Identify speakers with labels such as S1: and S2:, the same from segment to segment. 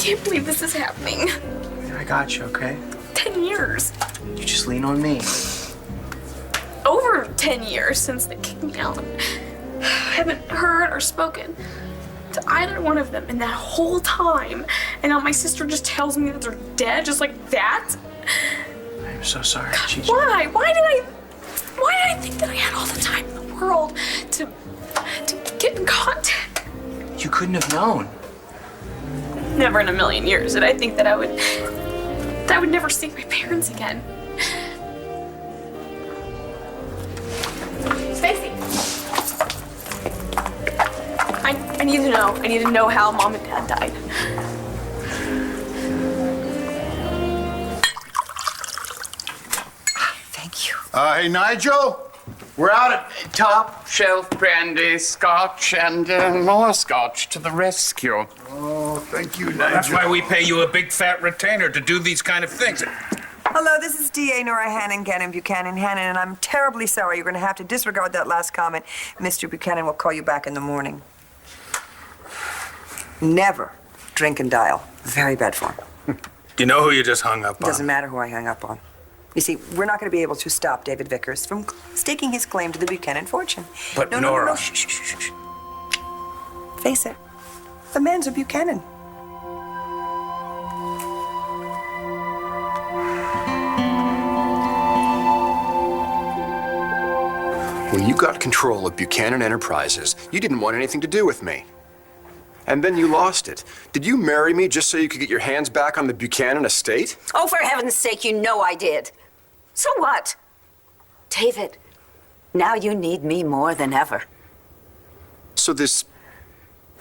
S1: can't believe this is happening.
S2: I got you, okay?
S1: 10 years.
S2: You just lean on me.
S1: Over 10 years since they kicked me out. I haven't heard or spoken to either one of them in that whole time. And now my sister just tells me that they're dead just like that.
S2: I'm so sorry, Gigi.
S1: Why? Why did I think that I had all the time in the world to get in contact?
S2: You couldn't have known.
S1: Never in a million years did I think that I would never see my parents again. Stacy. I need to know. I need to know how Mom and Dad died.
S3: Thank you.
S4: Hey, Nigel, we're out at
S5: Top shelf brandy, scotch, and more scotch to the rescue.
S4: Oh, thank you, Nigel.
S6: That's why we pay you a big fat retainer to do these kind of things.
S3: Hello, this is A&OFanz Gannon Buchanan Hannon, and I'm terribly sorry. You're going to have to disregard that last comment. Mr. Buchanan will call you back in the morning. Never drink and dial. Very bad form.
S6: Do you know who you just hung up on?
S3: Doesn't matter who I hung up on. You see, we're not going to be able to stop David Vickers from staking his claim to the Buchanan fortune.
S6: But
S3: No,
S6: Nora...
S3: shh, shh, shh, shh. Face it, the man's a Buchanan.
S7: When you got control of Buchanan Enterprises, you didn't want anything to do with me. And then you lost it. Did you marry me just so you could get your hands back on the Buchanan estate?
S8: Oh, for heaven's sake, you know I did. So what? David, now you need me more than ever.
S7: So this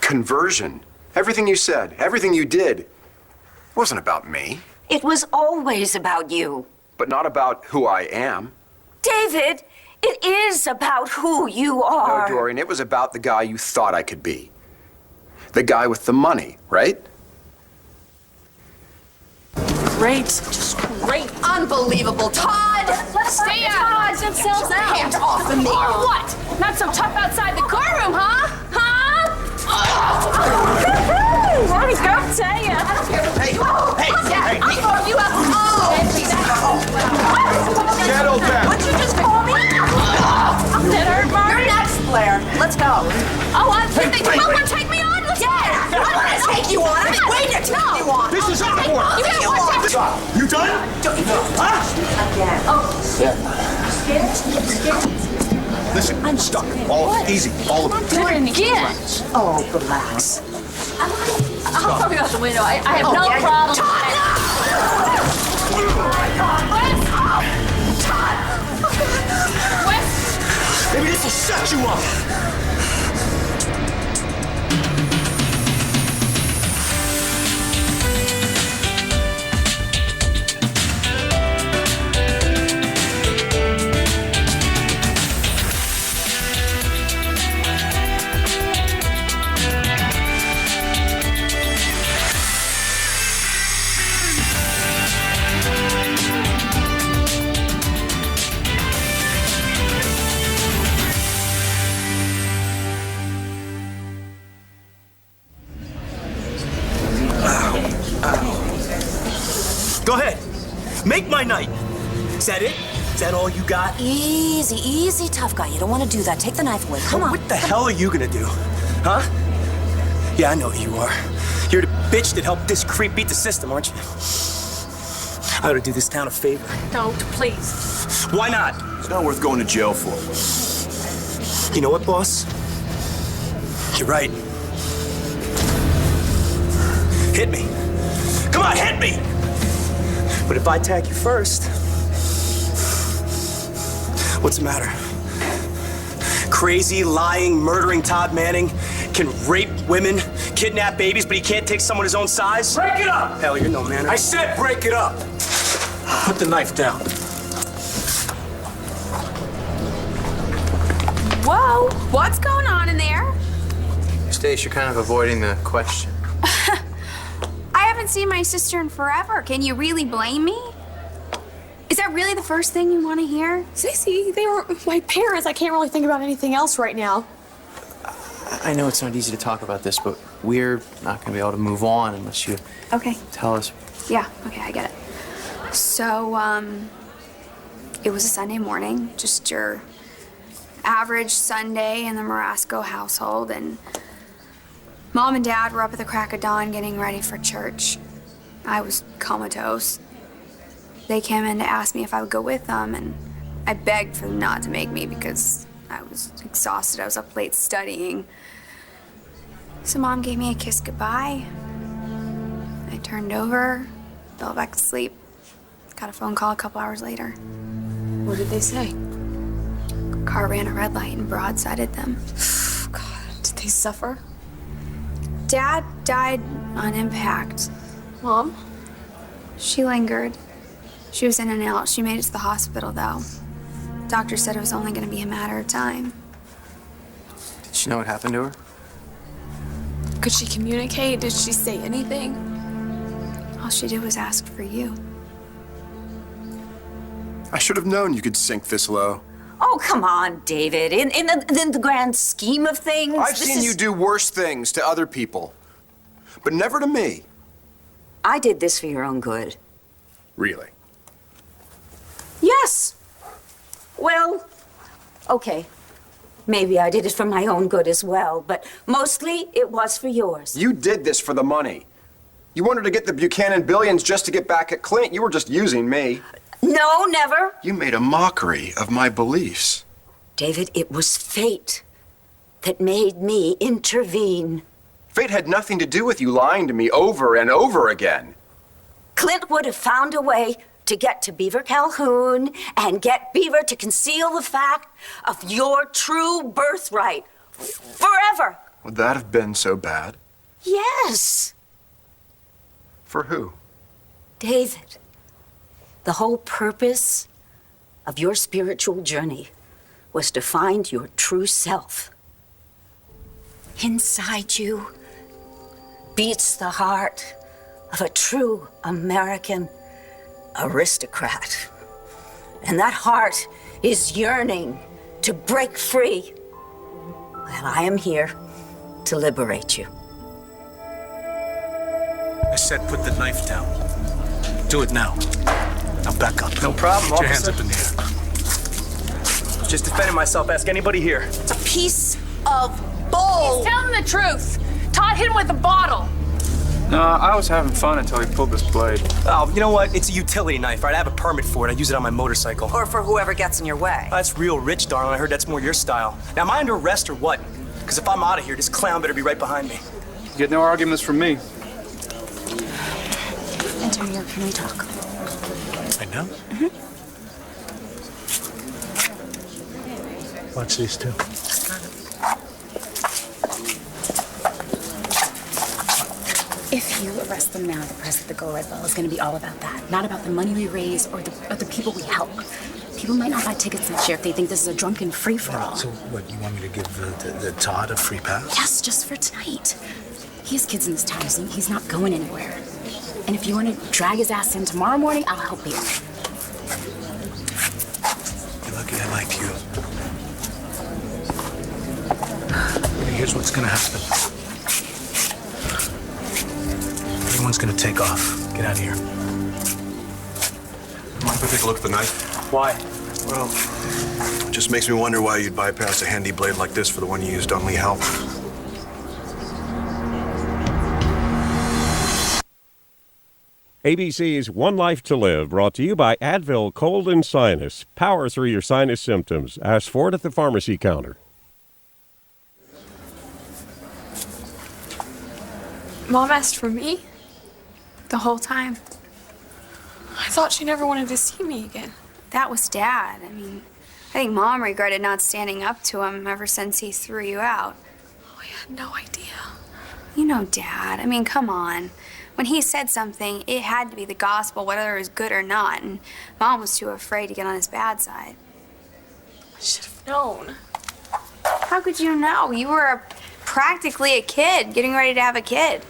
S7: conversion, everything you said, everything you did, wasn't about me.
S8: It was always about you.
S7: But not about who I am.
S8: David, it is about who you are.
S7: No, Dorian, it was about the guy you thought I could be. The guy with the money, right?
S1: Great. Just great.
S9: Unbelievable. Todd!
S1: Stay out.
S9: Todd, themselves out. Hands off of me.
S1: Or what? Not so tough outside the courtroom, huh? Huh? What he's got to tell you.
S4: Hey, hey.
S9: I'll throw you out.
S4: Settle down.
S9: What'd you just call me?
S1: That hurt, Marty?
S9: You're next, Blair. Let's go.
S1: Oh, I'm thinking you want to take me on?
S9: Yeah, I'm gonna take you on. I've been waiting to take you on.
S4: This is our work.
S9: You can't watch it.
S4: You done? Huh?
S9: Again. Oh.
S4: Listen, I'm stuck. All easy. All of it.
S1: Doing it again.
S9: Oh, relax.
S1: I'll throw you out the window. I have no problem.
S4: Maybe this will shut you up.
S10: Go ahead. Make my night. Is that it? Is that all you got?
S8: Easy, easy, tough guy. You don't want to do that. Take the knife away. Come on.
S10: What the hell are you gonna do? Huh? Yeah, I know who you are. You're the bitch that helped this creep beat the system, aren't you? I ought to do this town a favor.
S1: Don't, please.
S10: Why not?
S4: It's not worth going to jail for.
S10: You know what, boss? You're right. Hit me. Come on, hit me! But if I attack you first, what's the matter? Crazy, lying, murdering Todd Manning can rape women, kidnap babies, but he can't take someone his own size?
S4: Break it up!
S10: Hell, you're no manner.
S4: I said break it up.
S10: Put the knife down.
S1: Whoa, what's going on in there?
S2: Stace, you're kind of avoiding the question.
S11: I haven't seen my sister in forever. Can you really blame me? Is that really the first thing you want to hear?
S1: Stacey, they were my parents. I can't really think about anything else right now.
S2: I know it's not easy to talk about this, but we're not gonna be able to move on unless you
S11: Okay.
S2: tell us.
S11: Yeah, okay, I get it. So, it was a Sunday morning, just your average Sunday in the Marasco household, and Mom and Dad were up at the crack of dawn getting ready for church. I was comatose. They came in to ask me if I would go with them, and I begged for them not to make me because I was exhausted. I was up late studying. So Mom gave me a kiss goodbye. I turned over, fell back to sleep. Got a phone call a couple hours later.
S1: What did they say?
S11: Car ran a red light and broadsided them.
S1: God, did they suffer?
S11: Dad died on impact.
S1: Mom?
S11: She lingered. She was in and out. She made it to the hospital, though. Doctor said it was only going to be a matter of time.
S2: Did she know what happened to her?
S1: Could she communicate? Did she say anything?
S11: All she did was ask for you.
S7: I should have known you could sink this low.
S8: Oh, come on, David. In the grand scheme of things,
S7: I've seen you do worse things to other people, but never to me.
S8: I did this for your own good.
S7: Really?
S8: Yes. Well, okay. Maybe I did it for my own good as well, but mostly it was for yours.
S7: You did this for the money. You wanted to get the Buchanan billions just to get back at Clint. You were just using me.
S8: No, never.
S7: You made a mockery of my beliefs.
S8: David, it was fate that made me intervene.
S7: Fate had nothing to do with you lying to me over and over again.
S8: Clint would have found a way to get to Beaver Calhoun and get Beaver to conceal the fact of your true birthright forever.
S7: Would that have been so bad?
S8: Yes.
S7: For who?
S8: David, the whole purpose of your spiritual journey was to find your true self. Inside you beats the heart of a true American aristocrat. And that heart is yearning to break free. Well, I am here to liberate you.
S10: I said put the knife down. Do it now. Now back up. No problem, Put your officer. hands up in the air. Just defending myself. Ask anybody here.
S8: It's a piece of bull.
S1: He's telling the truth. Todd hit him with a bottle.
S12: No, I was having fun until he pulled this blade.
S10: Oh, you know what? It's a utility knife, right? I have a permit for it. I use it on my motorcycle.
S3: Or for whoever gets in your way.
S10: That's real rich, darling. I heard that's more your style. Now, am I under arrest or what? Because if I'm out of here, this clown better be right behind me.
S12: You get no arguments from me.
S11: Enter here. Can we talk?
S10: I know. Watch these two.
S13: If you arrest them now, the press at the Go Red Ball is going to be all about that. Not about the money we raise or the people we help. People might not buy tickets next year if they think this is a drunken free-for-all.
S10: So what, you want me to give the Todd a free pass?
S13: Yes, just for tonight. He has kids in this town, so he's not going anywhere. And if you want to drag his ass in tomorrow morning, I'll help you.
S10: You're lucky I like you. Here's what's going to happen. Everyone's going to take off. Get out of here.
S4: Mind if I take a look at the knife?
S10: Why?
S4: Well, it just makes me wonder why you'd bypass a handy blade like this for the one you used on Lee Halpern.
S14: ABC's One Life to Live, brought to you by Advil Cold and Sinus. Power through your sinus symptoms. Ask for it at the pharmacy counter.
S1: Mom asked for me?
S11: The whole time.
S1: I thought she never wanted to see me again.
S11: That was Dad. I mean, I think Mom regretted not standing up to him ever since he threw you out.
S1: Oh, I had no idea.
S11: You know Dad. I mean, come on. When he said something, it had to be the gospel, whether it was good or not, and Mom was too afraid to get on his bad side.
S1: I should have known.
S11: How could you know? You were practically a kid, getting ready to have a kid.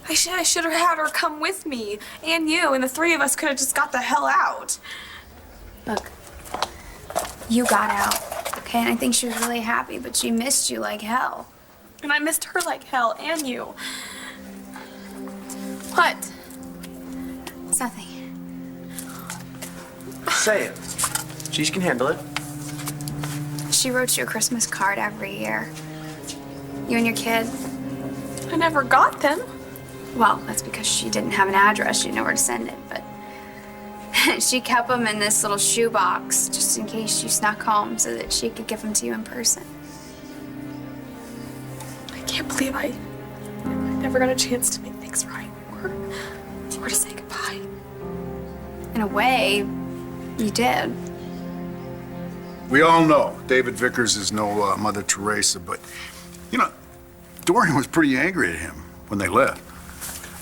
S1: I should have had her come with me, and you, and the three of us could have just got the hell out.
S11: Look, you got out, okay? And I think she was really happy, but she missed you like hell.
S1: And I missed her like hell, and you. What?
S11: It's nothing.
S2: Say it. She can handle it.
S11: She wrote you a Christmas card every year. You and your kid.
S1: I never got them.
S11: Well, that's because she didn't have an address. She didn't know where to send it, but she kept them in this little shoebox just in case you snuck home so that she could give them to you in person.
S1: I can't believe I never got a chance to make things right or to say goodbye.
S11: In a way, you did.
S15: We all know David Vickers is no Mother Teresa, but, you know, Dorian was pretty angry at him when they left.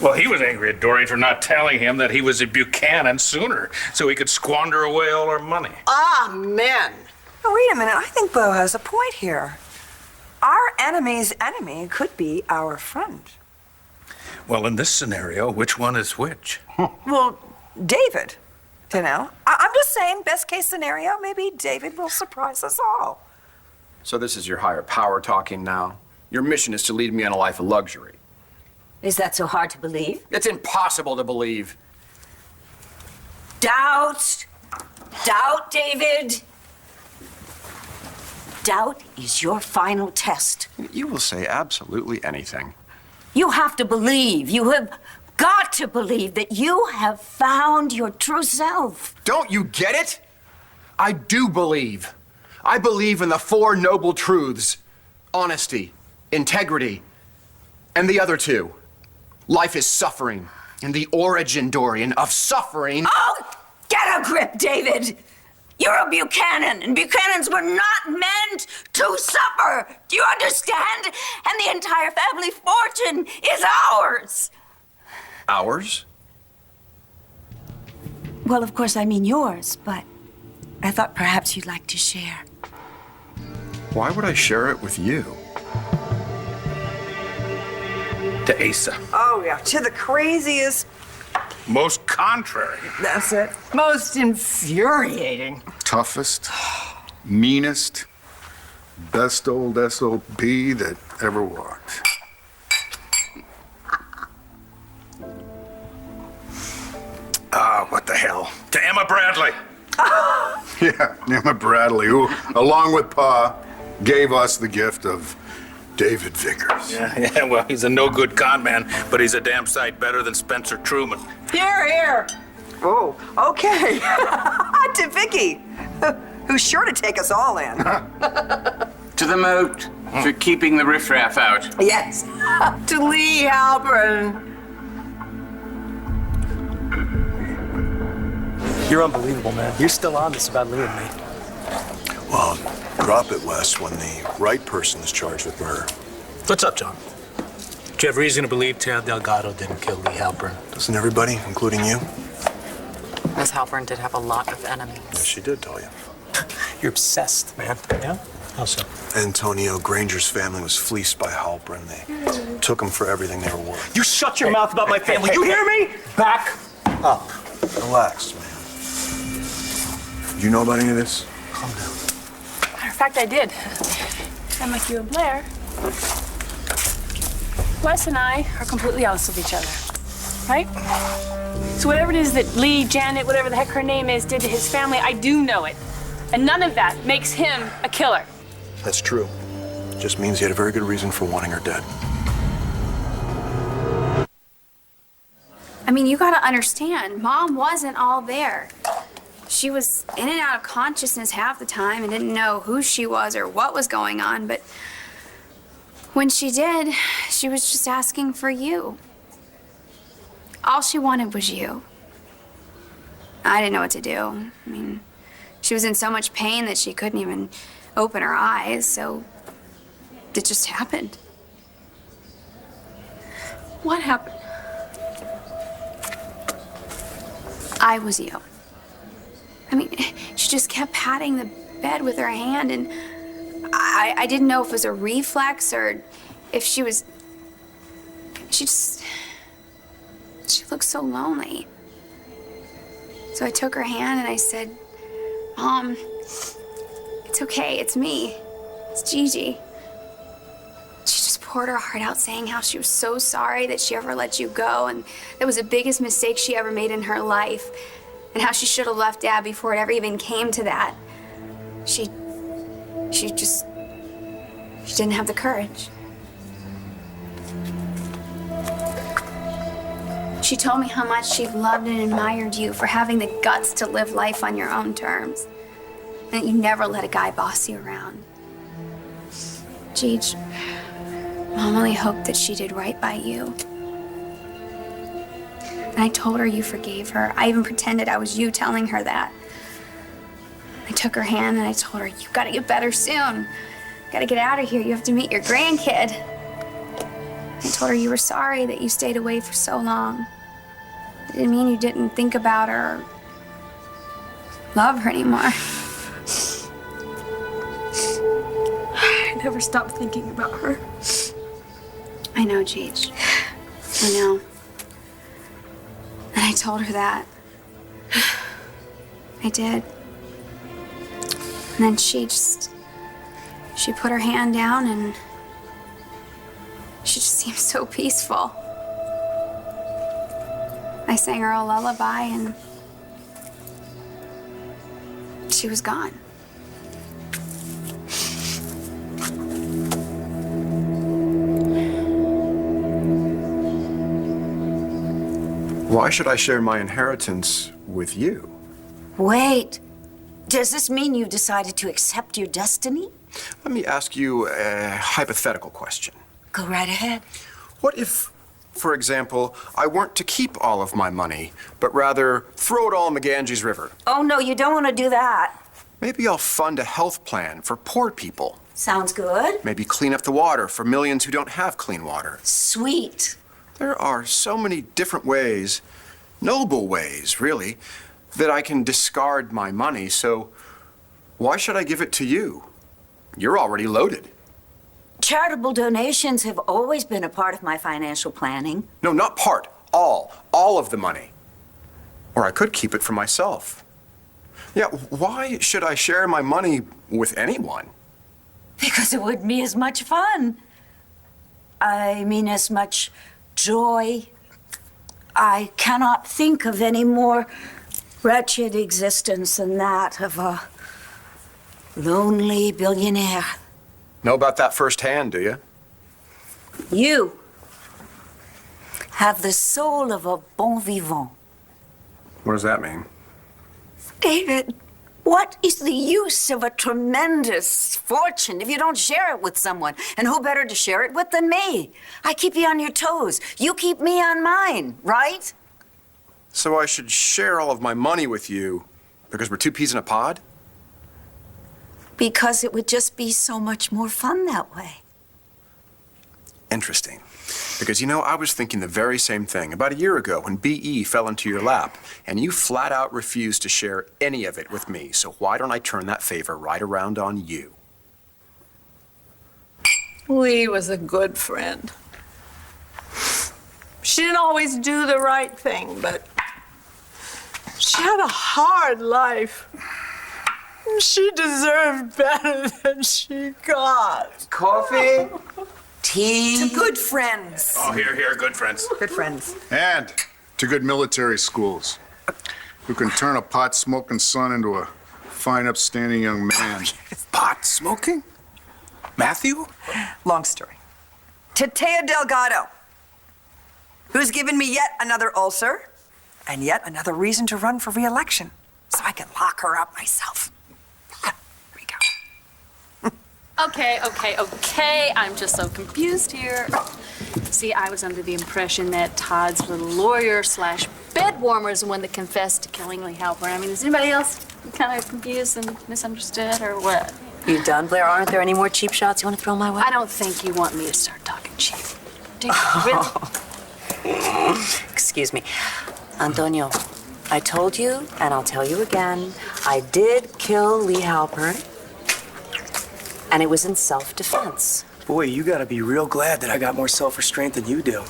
S6: Well, he was angry at Dorian for not telling him that he was a Buchanan sooner, so he could squander away all our money.
S3: Amen. Oh, wait a minute. I think Bo has a point here. Our enemy's enemy could be our friend.
S6: Well, in this scenario, which one is which?
S3: Well, David, you know. I'm just saying, best case scenario, maybe David will surprise us all.
S7: So this is your higher power talking now? Your mission is to lead me on a life of luxury.
S8: Is that so hard to believe?
S7: It's impossible to believe.
S8: Doubt. Doubt, David. Doubt is your final test.
S7: You will say absolutely anything.
S8: You have to believe. You have got to believe that you have found your true self.
S7: Don't you get it? I do believe. I believe in the four noble truths: honesty, integrity, and the other two. Life is suffering, and the origin, Dorian, of suffering...
S8: Oh, get a grip, David! You're a Buchanan, and Buchanans were not meant to suffer. Do you understand? And the entire family fortune is ours.
S7: Ours?
S8: Well, of course, I mean yours, but I thought perhaps you'd like to share.
S7: Why would I share it with you?
S6: To Asa.
S3: Oh, yeah, to the craziest.
S6: Most contrary.
S3: That's it. Most infuriating.
S15: Toughest, meanest, best old SOB that ever walked. What the hell?
S6: To Emma Bradley.
S15: Yeah, Emma Bradley, who, along with Pa, gave us the gift of David Vickers.
S6: Yeah, well, he's a no-good con man, but he's a damn sight better than Spencer Truman.
S3: Here, here. Oh, okay. To Vicky, who's sure to take us all in.
S5: To the moat for keeping the riffraff out.
S3: Yes. To Lee Halpern.
S10: You're unbelievable, man. You're still on this about Lee and me.
S4: Well, drop it, Wes, when the right person is charged with murder.
S10: What's up, John? Do you have reason to believe Tara Delgado didn't kill Lee Halpern?
S4: Doesn't everybody, including you?
S16: Miss Halpern did have a lot of enemies.
S4: Yes, she did tell you.
S10: You're obsessed, man. Yeah? How so?
S4: Antonio Granger's family was fleeced by Halpern. They took him for everything they were worth.
S10: You shut your mouth about my family. You hear me? Back up.
S4: Relax, man. Do you know about any of this?
S10: Calm down.
S1: Matter of fact, I did. Unlike you and Blair, Wes and I are completely honest with each other, right? So whatever it is that Lee, Janet, whatever the heck her name is, did to his family, I do know it. And none of that makes him a killer.
S4: That's true. Just means he had a very good reason for wanting her dead.
S11: I mean, you gotta understand, Mom wasn't all there. She was in and out of consciousness half the time and didn't know who she was or what was going on, but when she did, she was just asking for you. All she wanted was you. I didn't know what to do. I mean, she was in so much pain that she couldn't even open her eyes, so it just happened.
S1: What happened?
S11: I was you. I mean, she just kept patting the bed with her hand, and I didn't know if it was a reflex or if she was... She looked so lonely. So I took her hand and I said, Mom, it's okay, it's me. It's Gigi. She just poured her heart out saying how she was so sorry that she ever let you go and it was the biggest mistake she ever made in her life and how she should have left Dad before it ever even came to that. She didn't have the courage. She told me how much she loved and admired you for having the guts to live life on your own terms. And that you never let a guy boss you around. Jeej, Mom only hoped that she did right by you. And I told her you forgave her. I even pretended I was you telling her that. I took her hand and I told her, you gotta get better soon. Gotta get out of here. You have to meet your grandkid. I told her you were sorry that you stayed away for so long. It didn't mean you didn't think about her or love her anymore. I never stopped thinking about her. I know, Jeej. I know. And I told her that. I did. And then she put her hand down and she just seemed so peaceful. I sang her a lullaby and she was gone.
S7: Why should I share my inheritance with you?
S8: Wait. Does this mean you've decided to accept your destiny?
S7: Let me ask you a hypothetical question.
S8: Go right ahead.
S7: What if, for example, I weren't to keep all of my money, but rather throw it all in the Ganges River?
S8: Oh, no, you don't want to do that.
S7: Maybe I'll fund a health plan for poor people.
S8: Sounds good.
S7: Maybe clean up the water for millions who don't have clean water.
S8: Sweet.
S7: There are so many different ways, noble ways, really, that I can discard my money, so why should I give it to you? You're already loaded.
S8: Charitable donations have always been a part of my financial planning.
S7: No, not part. All of the money. Or I could keep it for myself. Yeah, why should I share my money with anyone?
S8: Because it would be as much fun. I mean, as much joy. I cannot think of any more wretched existence than that of a lonely billionaire.
S7: Know about that firsthand, do you?
S8: You have the soul of a bon vivant.
S7: What does that mean?
S8: David, what is the use of a tremendous fortune if you don't share it with someone? And who better to share it with than me? I keep you on your toes. You keep me on mine, right?
S7: So I should share all of my money with you because we're two peas in a pod?
S8: Because it would just be so much more fun that way.
S7: Interesting. Because, you know, I was thinking the very same thing about a year ago when BE fell into your lap, and you flat out refused to share any of it with me. So why don't I turn that favor right around on you?
S17: Lee was a good friend. She didn't always do the right thing, but she had a hard life. She deserved better than she got.
S3: Coffee?
S8: Tea?
S3: To good friends.
S6: Oh, here, good friends.
S3: Good friends.
S15: And to good military schools who can turn a pot-smoking son into a fine, upstanding young man.
S10: Pot smoking? Matthew?
S3: Long story. To Taya Delgado, who's given me yet another ulcer and yet another reason to run for re-election so I can lock her up myself.
S13: Okay. I'm just so confused here. See, I was under the impression that Todd's little lawyer / bed warmer is the one that confessed to killing Lee Halpern. I mean, is anybody else kind of confused and misunderstood or what?
S16: You done, Blair? Aren't there any more cheap shots you want to throw my way?
S13: I don't think you want me to start talking cheap. Do you really?
S16: Excuse me. Antonio, I told you, and I'll tell you again, I did kill Lee Halpern, and it was in self-defense.
S10: Boy, you gotta be real glad that I got more self-restraint than you do.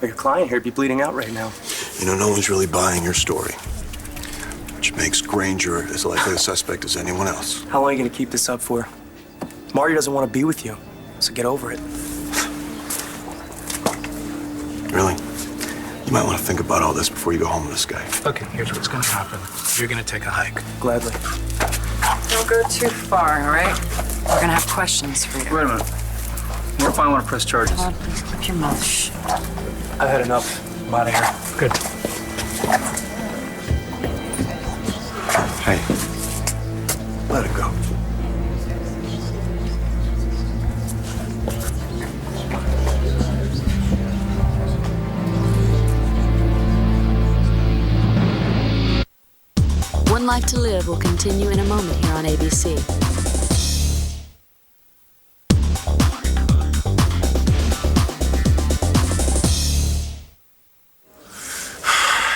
S10: Or your client here'd be bleeding out right now.
S4: You know, no one's really buying your story, which makes Granger as likely a suspect as anyone else.
S10: How long are you gonna keep this up for? Marty doesn't want to be with you, so get over it.
S4: Really? You might want to think about all this before you go home with this guy.
S10: Okay, here's what's gonna happen. You're gonna take a hike.
S2: Gladly.
S3: Don't go too far, all right? We're gonna have questions for you.
S12: Wait a minute. What if I want to press charges?
S3: Come on, please keep your mouth shut.
S10: I've had enough. I'm out of here. Good.
S4: Hey, let it go.
S13: One Life to Live will continue in a moment here on ABC.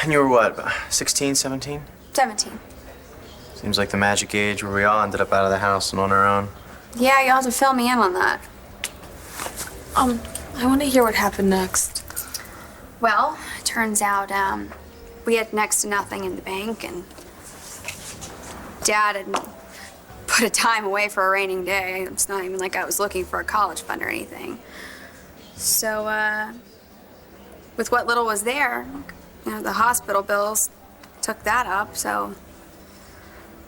S2: And you were what, 16, 17?
S11: 17.
S2: Seems like the magic age where we all ended up out of the house and on our own.
S11: Yeah, you'll have to fill me in on that.
S1: I want to hear what happened next.
S11: Well, it turns out, we had next to nothing in the bank, and Dad had put a dime away for a raining day. It's not even like I was looking for a college fund or anything. So, with what little was there, you know, the hospital bills took that up, so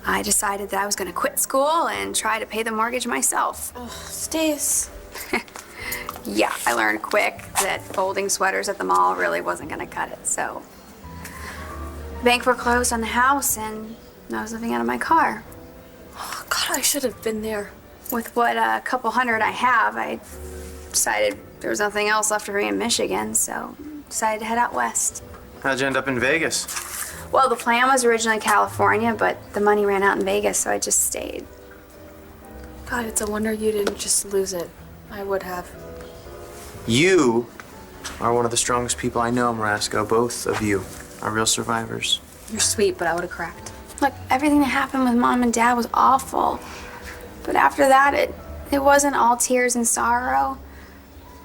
S11: I decided that I was gonna quit school and try to pay the mortgage myself.
S1: Oh, Stace.
S11: Yeah, I learned quick that folding sweaters at the mall really wasn't gonna cut it, so the bank foreclosed on the house and I was living out of my car.
S1: Oh, God, I should have been there.
S11: With what a couple hundred I have, I decided there was nothing else left for me in Michigan, so decided to head out west.
S2: How'd you end up in Vegas?
S11: Well, the plan was originally California, but the money ran out in Vegas, so I just stayed.
S1: God, it's a wonder you didn't just lose it. I would have.
S2: You are one of the strongest people I know, Marasco. Both of you are real survivors.
S1: You're sweet, but I would have cracked.
S11: Look, everything that happened with Mom and Dad was awful. But after that, it wasn't all tears and sorrow.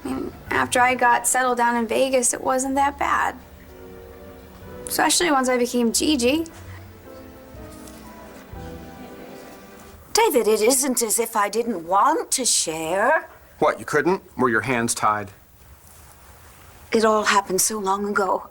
S11: I mean, after I got settled down in Vegas, it wasn't that bad. Especially once I became Gigi.
S8: David, it isn't as if I didn't want to share.
S7: What, you couldn't? Were your hands tied?
S8: It all happened so long ago.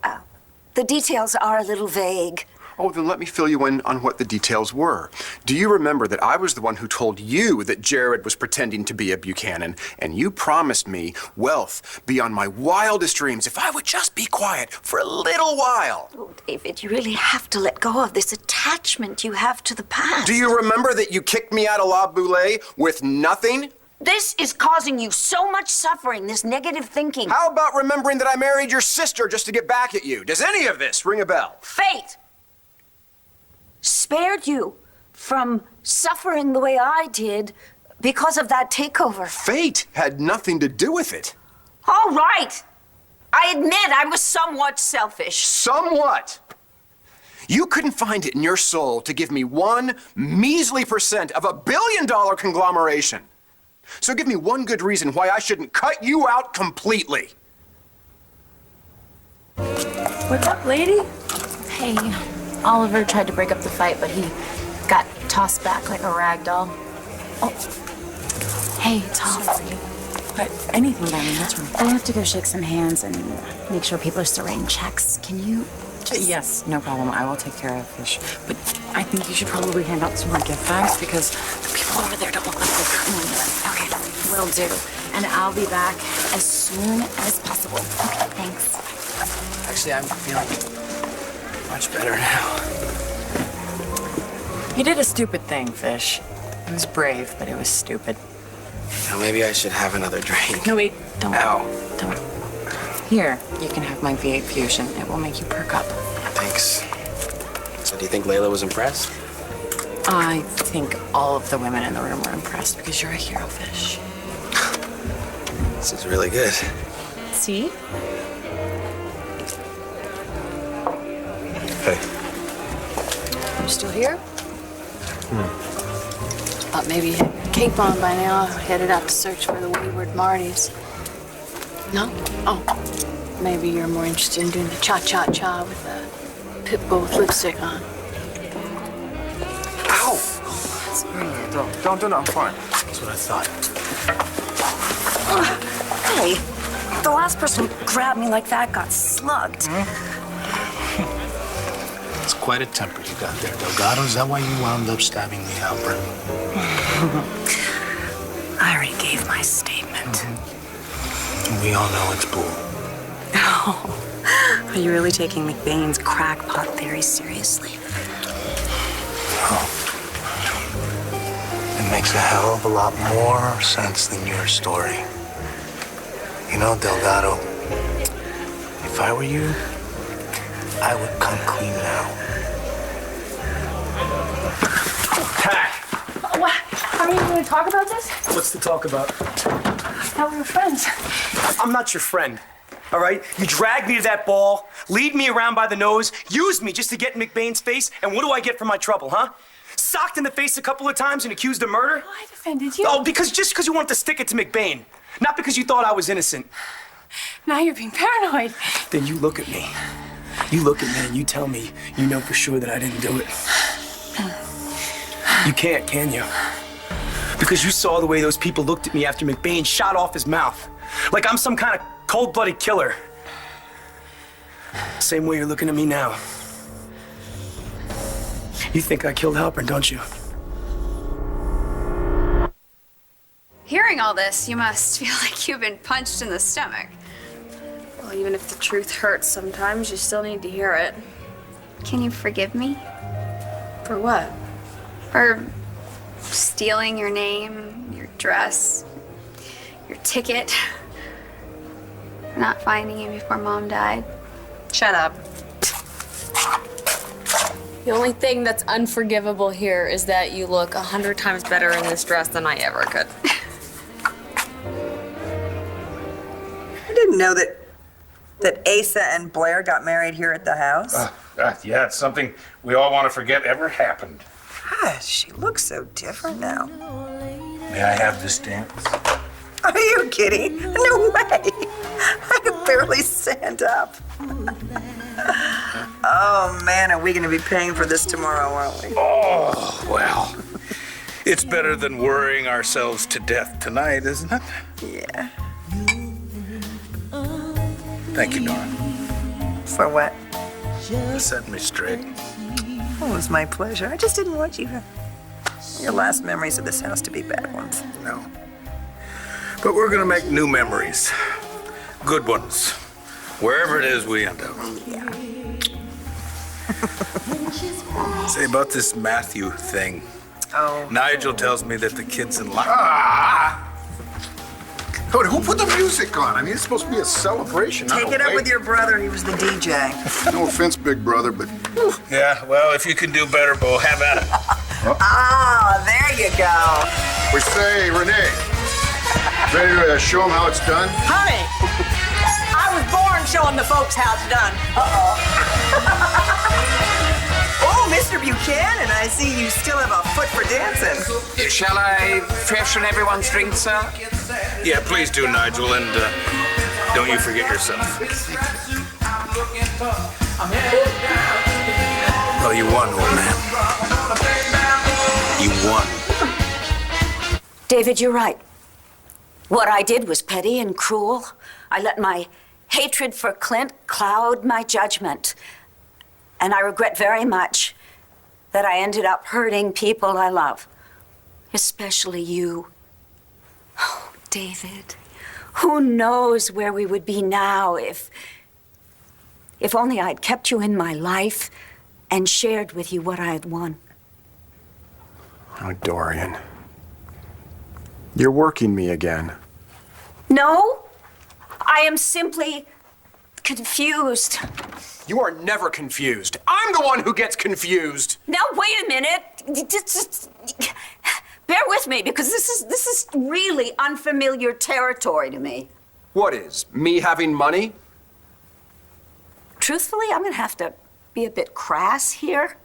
S8: The details are a little vague.
S7: Oh, then let me fill you in on what the details were. Do you remember that I was the one who told you that Jared was pretending to be a Buchanan, and you promised me wealth beyond my wildest dreams if I would just be quiet for a little while?
S8: Oh, David, you really have to let go of this attachment you have to the past.
S7: Do you remember that you kicked me out of La Boulée with nothing?
S8: This is causing you so much suffering, this negative thinking.
S7: How about remembering that I married your sister just to get back at you? Does any of this ring a bell?
S8: Fate spared you from suffering the way I did because of that takeover.
S7: Fate had nothing to do with it.
S8: All right. I admit I was somewhat selfish.
S7: Somewhat? You couldn't find it in your soul to give me 1 measly % of $1 billion conglomeration. So give me one good reason why I shouldn't cut you out completely.
S17: What's up, lady?
S13: Hey, Oliver tried to break up the fight, but he got tossed back like a rag doll. Oh. Hey, Tom.
S16: Sorry. But anything, darling, what's wrong?
S13: I have to go shake some hands and make sure people are still writing checks. Can you just...
S16: Yes, no problem. I will take care of Fish. But I think you should probably hand out some more gift bags because the people over there don't look like they're coming in.
S13: Okay, will do. And I'll be back as soon as possible. Okay, thanks.
S10: Actually, I'm feeling much better now.
S16: You did a stupid thing, Fish. It was brave, but it was stupid.
S10: Now maybe I should have another drink.
S16: No, wait, don't.
S10: Ow.
S16: Don't. Here, you can have my V8 Fusion. It will make you perk up.
S10: Thanks. So do you think Layla was impressed?
S16: I think all of the women in the room were impressed because you're a hero, Fish.
S10: This is really good.
S16: See?
S10: Hey.
S13: You still here? Thought maybe you had cape on by now, headed out to search for the wayward Martys. No? Oh. Maybe you're more interested in doing the cha-cha-cha with the pit bull with lipstick on.
S7: Ow!
S13: Sorry.
S7: Don't, I'm fine.
S10: That's what I thought.
S8: Hey, The last person who grabbed me like that got slugged.
S18: It's quite a temper you got there, Delgado. Is that why you wound up stabbing Lee Halpern?
S8: I already gave my statement.
S18: We all know it's bull.
S16: Oh, are you really taking McBain's crackpot theory seriously?
S18: Oh. It makes a hell of a lot more sense than your story. You know, Delgado, if I were you, I would come clean now.
S10: Pat!
S13: What? Are you going to talk about this?
S10: What's to talk about?
S13: I thought we were friends.
S10: I'm not your friend, all right? You dragged me to that ball, lead me around by the nose, used me just to get in McBain's face, and what do I get for my trouble, huh? Socked in the face a couple of times and accused of murder?
S13: Oh, I defended you.
S10: Oh, just because you wanted to stick it to McBain. Not because you thought I was innocent.
S13: Now you're being paranoid.
S10: Then you look at me. You look at me and you tell me you know for sure that I didn't do it. You can't, can you? Because you saw the way those people looked at me after McBain shot off his mouth. Like I'm some kind of cold-blooded killer. Same way you're looking at me now. You think I killed Halpern, don't you?
S11: Hearing all this, you must feel like you've been punched in the stomach.
S1: Well, even if the truth hurts sometimes, you still need to hear it.
S11: Can you forgive me?
S1: For what?
S11: For stealing your name, your dress, your ticket, for not finding you before Mom died.
S16: Shut up.
S19: The only thing that's unforgivable here is that you look 100 times better in this dress than I ever could.
S3: I didn't know that Asa and Blair got married here at the house.
S6: Yeah, it's something we all want to forget ever happened.
S3: Gosh, she looks so different now.
S18: May I have this dance?
S3: Are you kidding? No way. I could barely stand up. Oh, man, are we going to be paying for this tomorrow, aren't we?
S6: Oh, well. It's better than worrying ourselves to death tonight, isn't it?
S3: Yeah.
S6: Thank you, Nora.
S3: For what?
S6: Set me straight.
S3: Oh, it was my pleasure. I just didn't want your last memories of this house to be bad ones.
S6: No. But we're gonna make new memories. Good ones. Wherever it is we end up.
S3: Yeah.
S6: Say about this Matthew thing.
S3: Oh.
S6: Nigel tells me that the kid's in luck.
S15: Cody, who put the music on? I mean, it's supposed to be a celebration.
S3: Take it up with your brother. He was the DJ.
S15: No offense, big brother, but...
S6: Yeah, well, if you can do better, Bo, have at it.
S3: Ah, there you go.
S15: We say, Renee, ready to show them how it's done?
S17: Honey, I was born showing the folks how it's done.
S3: Oh, Mr. Buchanan, I see you still have a foot for dancing.
S5: Shall I freshen everyone's drink, sir?
S6: Yeah, please do, Nigel, and don't you forget yourself. Well, you won, old man. You won.
S8: David, you're right. What I did was petty and cruel. I let my hatred for Clint cloud my judgment. And I regret very much that I ended up hurting people I love, especially you. Oh, David, who knows where we would be now if only I'd kept you in my life and shared with you what I had won.
S7: Oh, Dorian. You're working me again.
S8: No, I am simply confused.
S7: You are never confused. I'm the one who gets confused.
S8: Now, wait a minute. Just bear with me, because this is really unfamiliar territory to me.
S7: What is? Me having money?
S8: Truthfully, I'm gonna have to be a bit crass here.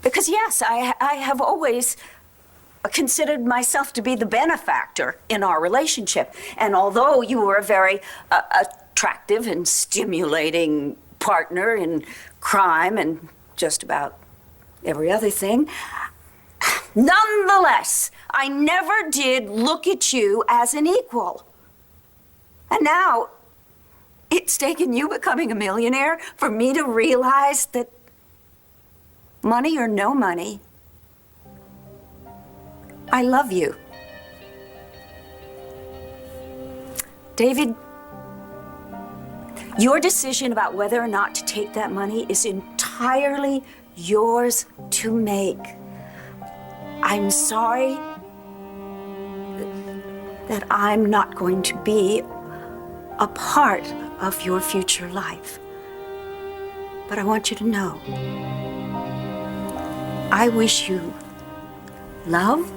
S8: Because yes, I have always considered myself to be the benefactor in our relationship. And although you were a very attractive and stimulating partner in crime and just about every other thing, nonetheless, I never did look at you as an equal. And now, it's taken you becoming a millionaire for me to realize that money or no money, I love you. David, your decision about whether or not to take that money is entirely yours to make. I'm sorry that I'm not going to be a part of your future life. But I want you to know, I wish you love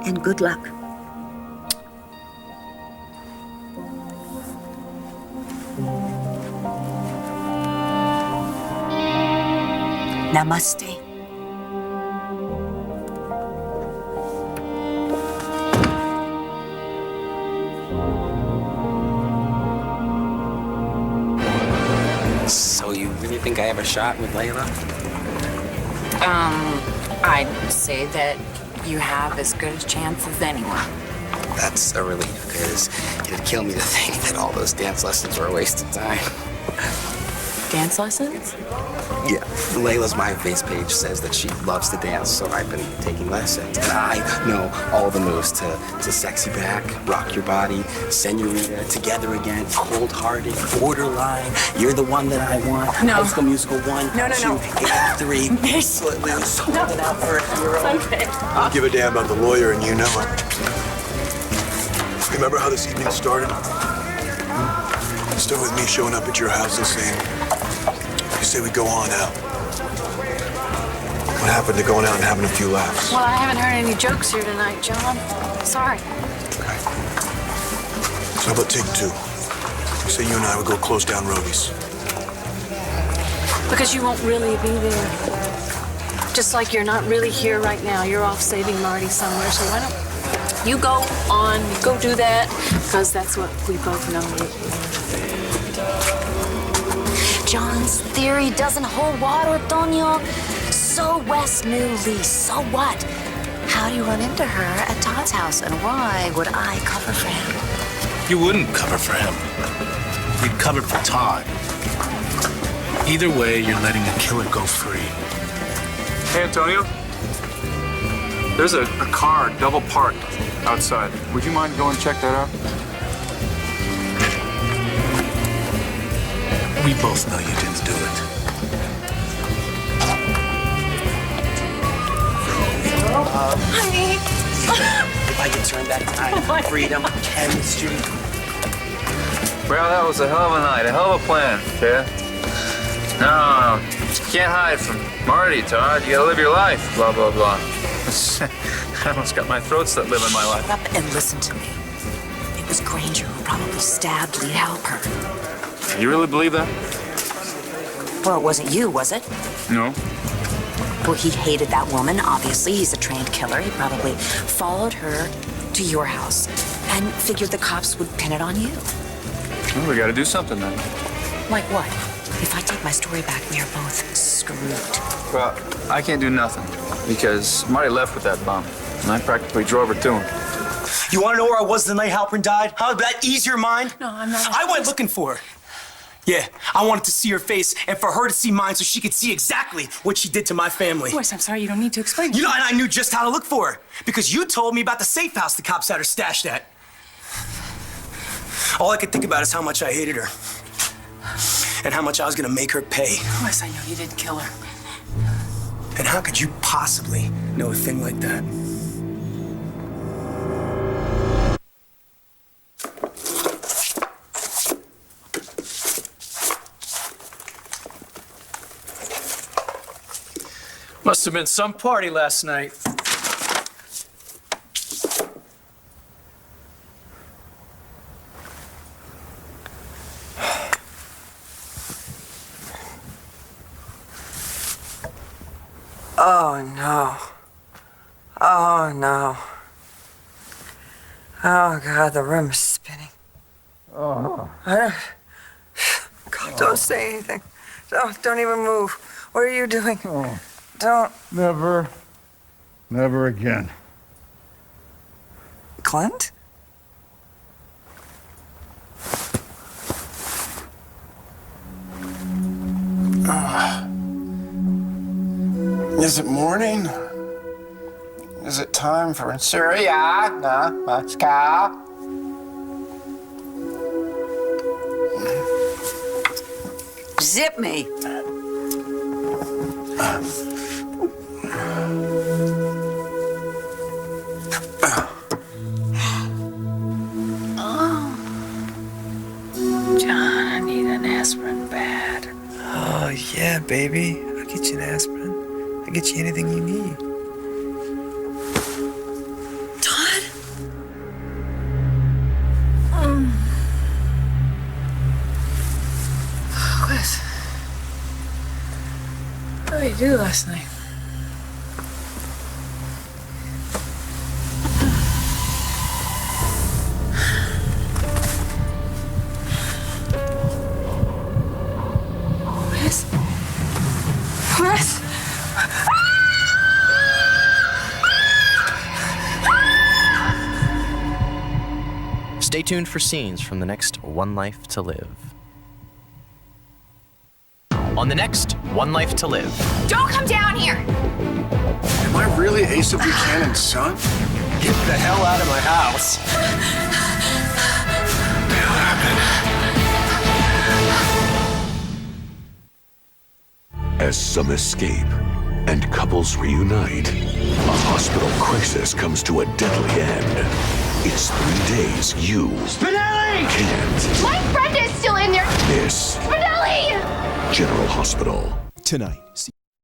S8: and good luck. Namaste.
S20: So you really think I have a shot with Layla?
S16: I'd say that you have as good a chance as anyone.
S20: That's a relief, because it'd kill me to think that all those dance lessons were a waste of time.
S16: Dance lessons?
S20: Yeah, Layla's MySpace page says that she loves to dance, so I've been taking lessons. And I know all the moves to Sexy Back, Rock Your Body, Senorita, Together Again, Cold Hearted, Borderline, You're the One That I Want,
S16: No.
S20: High School Musical 1,
S16: No, no,
S20: 2,
S16: no.
S20: 3, Footloose, Holding Out for a Hero.
S16: Okay.
S4: I don't give a damn about the lawyer, and you know it. Remember how this evening started? Still with me showing up at your house and saying, you say we go on out. What happened to going out and having a few laughs?
S13: Well, I haven't heard any jokes here tonight, John. Sorry.
S4: So how about take two? You say you and I would go close down Roby's.
S13: Because you won't really be there. Just like you're not really here right now. You're off saving Marty somewhere. So why don't you go on, go do that, because that's what we both know.
S16: John's theory doesn't hold water, Tonio. So Wes knew Lee. So what? How do you run into her at Todd's house, and why would I cover for him?
S18: You wouldn't cover for him. You'd cover for Todd. Either way, you're letting a killer go free.
S12: Hey, Antonio. There's a car double parked outside. Would you mind going and check that out?
S18: We both know you didn't do it.
S16: Honey.
S20: If I could turn back time, freedom, chemistry.
S12: Well, that was a hell of a night, a hell of a plan, yeah? No, you can't hide from Marty, Todd. You gotta live your life, blah, blah, blah. I almost got my throat slit living my life.
S16: Shut up and listen to me. It was Granger who probably stabbed Lee Halpern.
S12: You really believe that?
S16: Well, it wasn't you, was it?
S12: No.
S16: Well, he hated that woman, obviously. He's a trained killer. He probably followed her to your house and figured the cops would pin it on you.
S12: Well, we gotta do something then.
S16: Like what? If I take my story back, we are both screwed.
S12: Well, I can't do nothing because Marty left with that bum, and I practically drove her to him.
S10: You want to know where I was the night Halpern died? How did that ease your mind?
S13: No, I'm not.
S10: I went looking for her. Yeah, I wanted to see her face and for her to see mine so she could see exactly what she did to my family.
S13: Wes, I'm sorry, you don't need to explain.
S10: You know, and I knew just how to look for her because you told me about the safe house the cops had her stashed at. All I could think about is how much I hated her and how much I was gonna make her pay.
S13: Wes, I know you didn't kill her.
S10: And how could you possibly know a thing like that?
S12: Must have been some party last night.
S3: Oh, no. Oh, no. Oh, God, the room is spinning.
S15: Oh.
S3: God, don't say anything. Don't even move. What are you doing?
S15: Oh.
S3: Don't.
S15: Never again.
S3: Clint?
S2: it morning? Is it time for Syria? Moscow?
S3: Zip me.
S8: John, I need an aspirin bad.
S18: Oh, yeah, baby. I'll get you an aspirin. I'll get you anything you need.
S8: Todd? What did you do last night? Wes?
S21: Stay tuned for scenes from the next One Life to Live. On the next One Life to Live.
S9: Don't come down here!
S15: Am I really Asa Buchanan's son?
S10: Get the hell out of my house.
S22: As some escape and couples reunite, a hospital crisis comes to a deadly end. It's 3 days you can't
S9: My friend is still in there!
S22: miss
S9: Spinelli!
S22: General Hospital.
S18: Tonight.